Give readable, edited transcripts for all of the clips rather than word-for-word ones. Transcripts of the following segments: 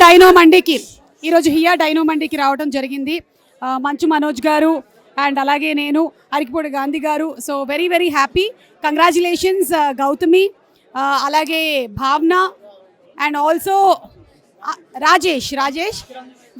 Dino మండికి ఈరోజు here dino మండికి రావడం జరిగింది. మంచు మనోజ్ గారు అండ్ అలాగే నేను అరికిపూడి గాంధీ గారు. So very very happy. Congratulations Gautami, అలాగే Bhavana and also Rajesh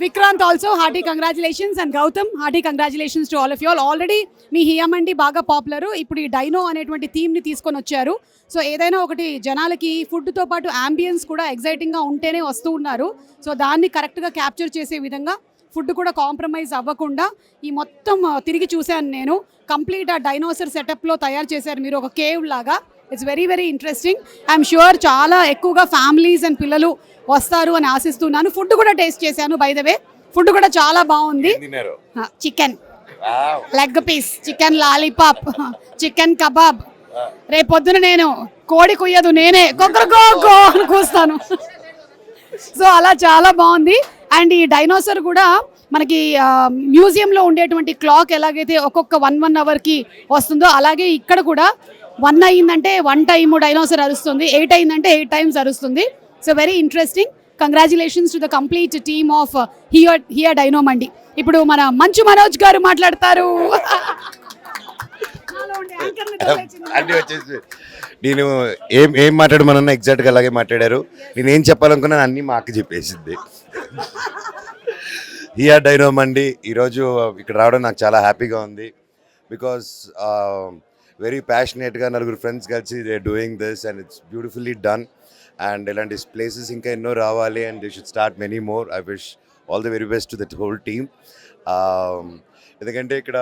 Vikrant also hearty congratulations and Gautam hearty congratulations to all of you all. Already మీ హియా మండి బాగా పాపులర్. ఇప్పుడు ఈ డైనో అనేటువంటి థీమ్ని తీసుకొని వచ్చారు. సో ఏదైనా ఒకటి జనాలకి ఫుడ్తో పాటు అంబియన్స్ కూడా ఎగ్జైటింగ్గా ఉంటేనే వస్తూ ఉన్నారు. సో దాన్ని కరెక్ట్గా క్యాప్చర్ చేసే విధంగా ఫుడ్ కూడా కాంప్రమైజ్ అవ్వకుండా ఈ మొత్తం తిరిగి చూశాను నేను. కంప్లీట్ ఆ డైనోసర్ సెటప్లో తయారు చేశారు మీరు, ఒక కేవ్ లాగా. It's very very interesting. I'm sure చాలా ఎక్కువగా ఫ్యామిలీస్ అండ్ పిల్లలు వస్తారు అని ఆశిస్తున్నాను. ఫుడ్ కూడా టేస్ట్ చేశాను బై ద వే. ఫుడ్ కూడా చాలా బాగుంది. Chicken leg piece, chicken lollipop, chicken kebab. రేపొద్దున నేను కోడి కుయ్యదు, నేనే కొక్కరకో అని కూస్తాను. సో అలా చాలా బాగుంది. అండ్ ఈ డైనోసర్ కూడా మనకి మ్యూజియంలో ఉండేటువంటి క్లాక్ ఎలాగైతే ఒక్కొక్క 1 అవర్కి వస్తుందో అలాగే ఇక్కడ కూడా 1 అయిందంటే 1 టైమ్ డైనోసర్ అరుస్తుంది, 8 అయిందంటే 8 టైమ్స్ అరుస్తుంది. So very interesting. Congratulations to the complete team of Hiya Dino Mandi. ఇప్పుడు మన మంచు మనోజ్ గారు మాట్లాడతారు. అన్నీ వచ్చేసి నేను ఏం మాట్లాడమన్నా ఎగ్జాక్ట్గా అలాగే మాట్లాడారు. నేను ఏం చెప్పాలనుకున్నాను అన్నీ మా అక్క చెప్పేసింది. హియా డైనో మండి ఈరోజు ఇక్కడ రావడం నాకు చాలా హ్యాపీగా ఉంది. బికాస్ వెరీ ప్యాషనేట్గా నలుగురు ఫ్రెండ్స్ కలిసి they doing this and it's beautifully done. And ఇలాంటి ప్లేసెస్ ఇంకా ఎన్నో రావాలి and they should start many more. I wish all the very best to that whole team. ఎందుకంటే ఇక్కడ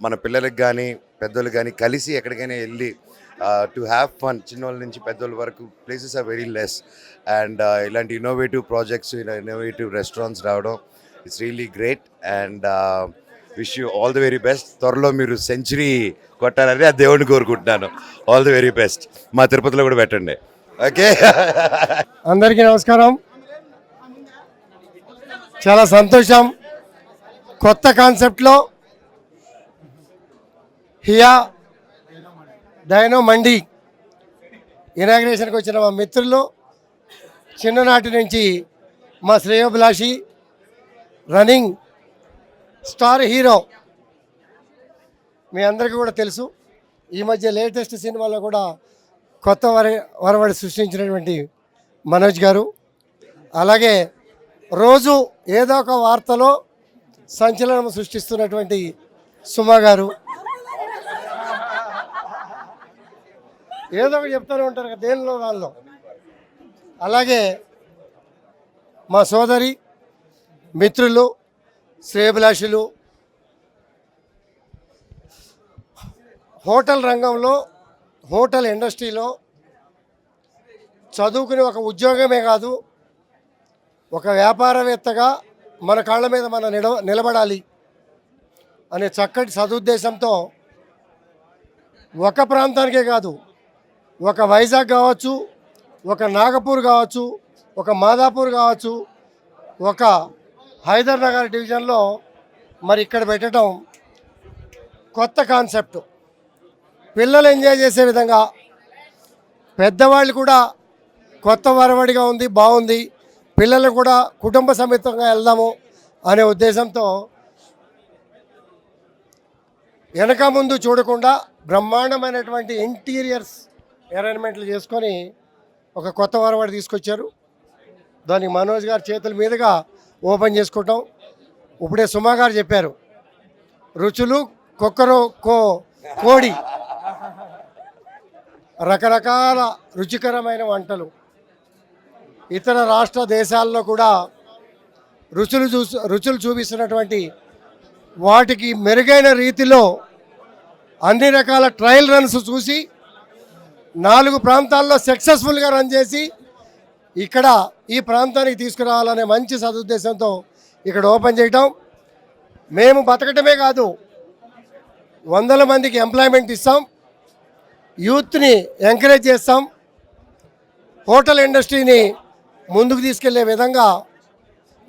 మన పిల్లలకి కానీ పెద్దోళ్ళకి కానీ కలిసి ఎక్కడికైనా వెళ్ళి టు హ్యావ్ ఫన్, చిన్నోళ్ళ నుంచి పెద్దోళ్ళ వరకు places are very less. And ఇలాంటి ఇన్నోవేటివ్ ప్రాజెక్ట్స్, ఇన్నోవేటివ్ రెస్టారెంట్స్ రావడం it's really great. And wish you all the very best. త్వరలో మీరు సెంచరీ కొట్టాలని ఆ దేవుడిని కోరుకుంటున్నాను. All the very best. మా తిరుపతిలో కూడా పెట్టండి. ఓకే, అందరికీ నమస్కారం. చాలా సంతోషం. కొత్త కాన్సెప్ట్లో హియా డైనో మండి ఇనాగ్రేషన్కి వచ్చిన మా మిత్రులు, చిన్ననాటి నుంచి మా శ్రేయోభిలాషి, రన్నింగ్ స్టార్ హీరో మీ అందరికీ కూడా తెలుసు. ఈ మధ్య లేటెస్ట్ సినిమాలో కూడా కొత్త వరవడి సృష్టించినటువంటి మనోజ్ గారు, అలాగే రోజు ఏదో ఒక వార్తలో సంచలనం సృష్టిస్తున్నటువంటి సుమా గారు, ఏదో ఒకటి చెప్తూనే ఉంటారు కదా దేనిలో దానిలో. అలాగే మా సోదరి, మిత్రులు, శ్రేయభిలాషులు, హోటల్ రంగంలో, హోటల్ ఇండస్ట్రీలో చదువుకుని ఒక ఉద్యోగమే కాదు, ఒక వ్యాపారవేత్తగా మన కాళ్ళ మీద మనం నిలబడాలి అనే చక్కటి సదుద్దేశంతో ఒక ప్రాంతానికే కాదు, ఒక వైజాగ్ కావచ్చు, ఒక నాగపూర్ కావచ్చు, ఒక మాదాపూర్ కావచ్చు, ఒక హైదర్ నగర్ డివిజన్లో మరి ఇక్కడ పెట్టడం కొత్త కాన్సెప్ట్. పిల్లలు ఎంజాయ్ చేసే విధంగా, పెద్దవాళ్ళు కూడా కొత్త వరవడిగా ఉంది, బాగుంది, పిల్లలు కూడా కుటుంబ సమేతంగా వెళ్దాము అనే ఉద్దేశంతో వెనక ముందు చూడకుండా బ్రహ్మాండమైనటువంటి ఇంటీరియర్స్ అరేంజ్మెంట్లు చేసుకొని ఒక కొత్త వరవడి తీసుకొచ్చారు. దానికి మనోజ్ గారి చేతుల మీదుగా ఓపెన్ చేసుకుంటాం. ఇప్పుడే సుమా గారు చెప్పారు, రుచులు కోడి, రకరకాల రుచికరమైన వంటలు. ఇతర రాష్ట్ర దేశాల్లో కూడా రుచులు చూపిస్తున్నటువంటి వాటికి మెరుగైన రీతిలో అన్ని రకాల ట్రయల్ రన్స్ చూసి 4 ప్రాంతాల్లో సక్సెస్ఫుల్గా రన్ చేసి ఇక్కడ ఈ ప్రాంతానికి తీసుకురావాలనే మంచి సదుద్దేశంతో ఇక్కడ ఓపెన్ చేయటం. మేము బతకటమే కాదు, 100 మందికి ఎంప్లాయ్మెంట్ ఇస్తాం, యూత్ని ఎంకరేజ్ చేస్తాం, హోటల్ ఇండస్ట్రీని ముందుకు తీసుకెళ్లే విధంగా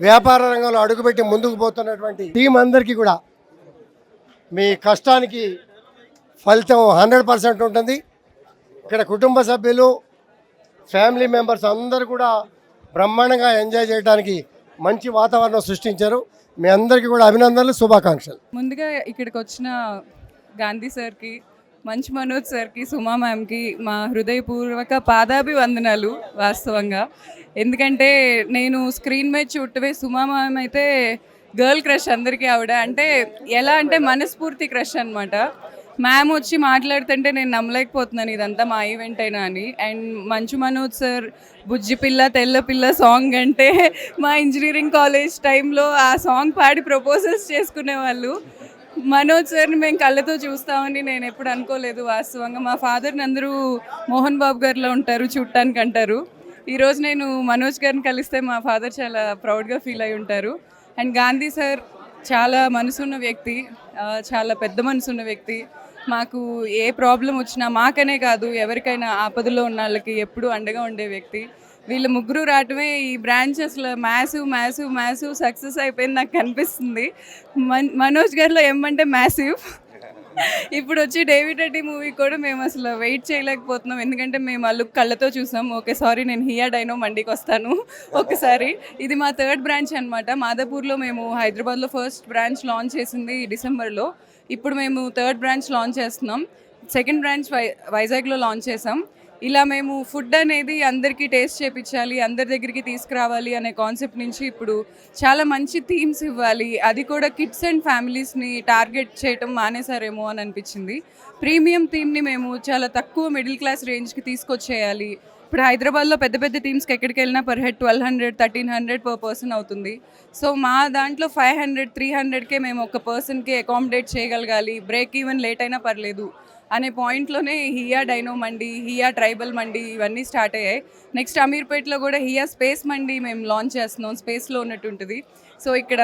వ్యాపార రంగంలో అడుగుపెట్టి ముందుకు పోతున్నటువంటి టీం అందరికీ కూడా మీ కష్టానికి ఫలితం 100% ఉంటుంది. ఇక్కడ కుటుంబ సభ్యులు, ఫ్యామిలీ మెంబర్స్ అందరూ కూడా బ్రహ్మాండంగా ఎంజాయ్ చేయడానికి మంచి వాతావరణం సృష్టించారు. మీ అందరికీ కూడా అభినందనలు, శుభాకాంక్షలు. ముందుగా ఇక్కడికి వచ్చిన గాంధీ సార్కి, మంచు మనోజ్ సార్కి, సుమా మ్యామ్కి మా హృదయపూర్వక పాదాభివందనాలు వాస్తవంగా. ఎందుకంటే నేను స్క్రీన్ మీద చూడటమే, సుమా మ్యామ్ అయితే గర్ల్ క్రష్ అందరికీ ఆవిడ. అంటే ఎలా అంటే మనస్ఫూర్తి క్రష్ అనమాట. మ్యామ్ వచ్చి మాట్లాడుతుంటే నేను నమ్మలేకపోతున్నాను ఇదంతా మా ఈవెంట్ అయినా అని. అండ్ మంచు మనోజ్ సార్ బుజ్జి పిల్ల తెల్ల పిల్ల సాంగ్ అంటే మా ఇంజనీరింగ్ కాలేజ్ టైంలో ఆ సాంగ్ పాడి ప్రపోజల్స్ చేసుకునేవాళ్ళు. మనోజ్ సార్ని మేము కళ్ళతో చూస్తామని నేను ఎప్పుడు అనుకోలేదు వాస్తవంగా. మా ఫాదర్ని అందరూ మోహన్ బాబు గారిలో ఉంటారు చూడటానికి అంటారు. ఈరోజు నేను మనోజ్ గారిని కలిస్తే మా ఫాదర్ చాలా ప్రౌడ్గా ఫీల్ అయి ఉంటారు. అండ్ గాంధీ సార్ చాలా మనసున్న వ్యక్తి, చాలా పెద్ద మనసున్న వ్యక్తి. మాకు ఏ ప్రాబ్లం వచ్చినా మాకనే కాదు ఎవరికైనా ఆపదలో ఉన్న వాళ్ళకి ఎప్పుడూ అండగా ఉండే వ్యక్తి. వీళ్ళు ముగ్గురు రావటమే ఈ బ్రాంచ్ అసలు మ్యాసివ్ సక్సెస్ అయిపోయింది నాకు కనిపిస్తుంది. మనోజ్ గారిలో ఏమంటే మ్యాసివ్. ఇప్పుడు వచ్చి డేవిడ్ రెడ్డి మూవీ కూడా మేము అసలు వెయిట్ చేయలేకపోతున్నాం. ఎందుకంటే మేము ఆ లుక్ కళ్ళతో చూసాం. ఓకే సారీ, నేను హియా డైనో మండికి వస్తాను ఒకసారి. ఇది మా 3rd బ్రాంచ్ అనమాట. మాదాపూర్లో మేము హైదరాబాద్లో ఫస్ట్ బ్రాంచ్ లాంచ్ చేసింది డిసెంబర్లో. ఇప్పుడు మేము 3rd బ్రాంచ్ లాంచ్ చేస్తున్నాం. 2nd బ్రాంచ్ వైజాగ్లో లాంచ్ చేసాం. ఇలా మేము ఫుడ్ అనేది అందరికీ టేస్ట్ చేయించాలి, అందరి దగ్గరికి తీసుకురావాలి అనే కాన్సెప్ట్ నుంచి ఇప్పుడు చాలా మంచి థీమ్స్ ఇవ్వాలి, అది కూడా కిడ్స్ అండ్ ఫ్యామిలీస్ని టార్గెట్ చేయటం మానేసారేమో అని అనిపించింది. ప్రీమియం థీమ్ని మేము చాలా తక్కువ మిడిల్ క్లాస్ రేంజ్కి తీసుకొచ్చేయాలి. ఇప్పుడు హైదరాబాద్లో పెద్ద పెద్ద థీమ్స్కి ఎక్కడికి వెళ్ళినా పర్ హెడ్ 1200, 1300 పర్ పర్సన్ అవుతుంది. సో మా దాంట్లో 500, 300కే మేము ఒక పర్సన్కి అకామిడేట్ చేయగలగాలి. బ్రేక్ ఈవెన్ లేట్ అయినా పర్లేదు అనే పాయింట్లోనే హియా డైనో మండి, హియా ట్రైబల్ మండి ఇవన్నీ స్టార్ట్ అయ్యాయి. నెక్స్ట్ అమీర్పేట్లో కూడా హియా స్పేస్ మండి మేము లాంచ్ చేస్తున్నాం. స్పేస్లో ఉన్నట్టు ఉంటుంది. సో ఇక్కడ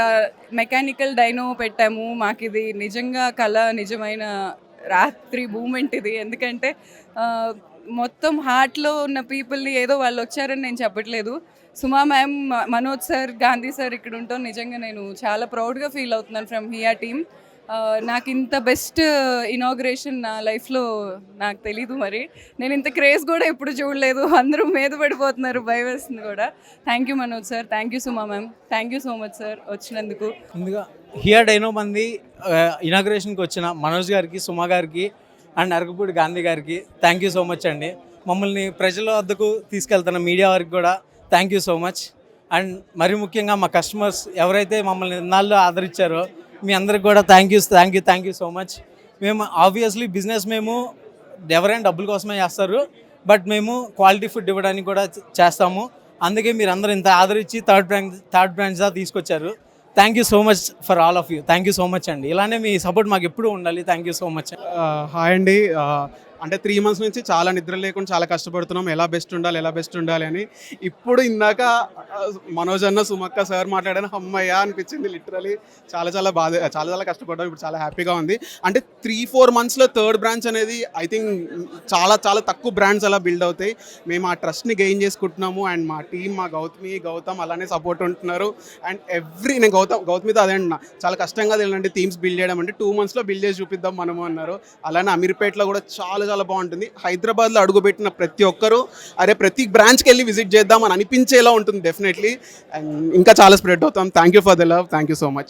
మెకానికల్ డైనో పెట్టాము. మాకు ఇది నిజంగా కళ, నిజమైన రాత్రి మూమెంట్ ఇది. ఎందుకంటే మొత్తం హార్ట్లో ఉన్న పీపుల్ని ఏదో వాళ్ళు వచ్చారని నేను చెప్పట్లేదు. Suma ma'am, Manoj sir, Gandhi sir ఇక్కడ ఉంటాం. నిజంగా నేను చాలా ప్రౌడ్గా ఫీల్ అవుతున్నాను ఫ్రమ్ హియా టీమ్. నాకు ఇంత బెస్ట్ ఇనాగ్రేషన్ నా లైఫ్లో నాకు తెలీదు. మరి నేను ఇంత క్రేజ్ కూడా ఎప్పుడు చూడలేదు. అందరూ మీద పడిపోతున్నారు, భయం వేస్తుంది కూడా. Thank you Manoj sir, thank you Suma ma'am, thank you so much sir వచ్చినందుకు. ముందుగా హియా డైనో మంది ఇనాగ్రేషన్కి వచ్చిన మనోజ్ గారికి, సుమా గారికి అండ్ అరకపూడి గాంధీ గారికి థ్యాంక్ యూ సో మచ్ అండి. మమ్మల్ని ప్రజల వద్దకు తీసుకెళ్తున్న మీడియా వారికి కూడా thank you so much. And మరి ముఖ్యంగా మా కస్టమర్స్ ఎవరైతే మమ్మల్ని ఇన్నాళ్ళు ఆదరించారో మీ అందరికి కూడా థ్యాంక్ యూ సో మచ్. మేము ఆబ్వియస్లీ బిజినెస్ మేము ఎవరైనా డబ్బుల కోసమే చేస్తారు, బట్ మేము క్వాలిటీ ఫుడ్ ఇవ్వడానికి కూడా చేస్తాము. అందుకే మీరు అందరూ ఇంత ఆదరించి థర్డ్ బ్రాంచ్ దా తీసుకొచ్చారు. Thank you so much for all of you. Thank you so much అండి. ఇలానే మీ సపోర్ట్ మాకు ఎప్పుడూ ఉండాలి. Thank you so much. Hi అండి. అంటే 3 months నుంచి చాలా నిద్ర లేకుండా చాలా కష్టపడుతున్నాం, ఎలా బెస్ట్ ఉండాలి అని. ఇప్పుడు ఇందాక మనోజ్ అన్న, సుమక్క సార్ మాట్లాడాను, అమ్మయ్య అనిపించింది లిటరలీ. చాలా కష్టపడ్డాం. ఇప్పుడు చాలా హ్యాపీగా ఉంది. అంటే 3-4 monthsలో 3rd బ్రాంచ్ అనేది ఐ థింక్ చాలా తక్కువ బ్రాండ్స్ అలా బిల్డ్ అవుతాయి. మేము ఆ ట్రస్ట్ని గెయిన్ చేసుకుంటున్నాము. అండ్ మా టీం, మా గౌతమ్ అలానే సపోర్ట్ ఉంటున్నారు. అండ్ నేను గౌతమితో అదే అంటున్నా, చాలా కష్టంగా తెలియదండి థీమ్స్ బిల్డ్ చేయడం. అంటే 2 monthsలో బిల్డ్ చేసి చూపిద్దాం మనము అన్నారు. అలానే అమీర్పేట్లో కూడా చాలా బాగుంటుంది. హైదరాబాద్లో అడుగుపెట్టిన ప్రతి ఒక్కరూ ప్రతి బ్రాంచ్కి వెళ్ళి విజిట్ చేద్దాం అని అనిపించేలా ఉంటుంది డెఫినెట్లీ. అండ్ ఇంకా చాలా స్ప్రెడ్ అవుతాం. Thank you for the love. Thank you so much.